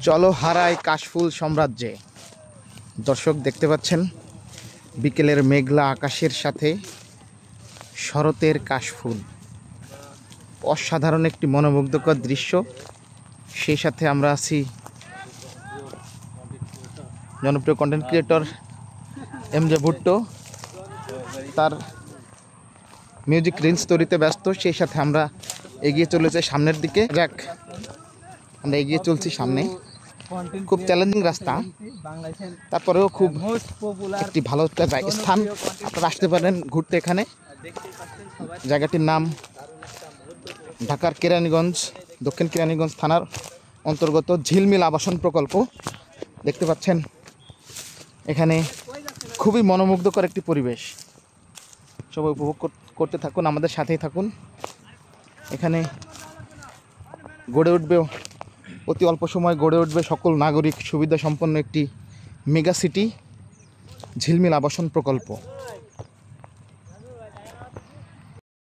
চলো হারাই কাশফুল সাম্রাজ্যে। দর্শক দেখতে পাচ্ছেন বিকেলের মেঘলা আকাশের সাথে শরতের কাশফুল, অসাধারণ একটি মনোমুগ্ধকর দৃশ্য। সেই সাথে আমরা আছি জনপ্রিয় কন্টেন্ট ক্রিয়েটর এমজে ভুট্টো, তার মিউজিক রিলস তৈরিতে ব্যস্ত। সেই সাথে আমরা এগিয়ে চলেছি সামনের দিকে। যাক, আমরা এগিয়ে চলছি সামনে। খুব চ্যালেঞ্জিং রাস্তা, তারপরেও খুব একটি ভালো একটা স্থান। আপনারা আসতে পারেন ঘুরতে এখানে। জায়গাটির নাম ঢাকার কেরানীগঞ্জ, দক্ষিণ কেরানীগঞ্জ থানার অন্তর্গত ঝিলমিল আবাসন প্রকল্প। দেখতে পাচ্ছেন এখানে খুবই মনোমুগ্ধকর একটি পরিবেশ। সবাই উপভোগ করতে থাকুন, আমাদের সাথেই থাকুন। এখানে গড়ে উঠবে, অতি অল্প সময় গড়ে উঠবে সকল নাগরিক সুবিধা সম্পন্ন একটি মেগা সিটি ঝিলমিল আবাসন প্রকল্প।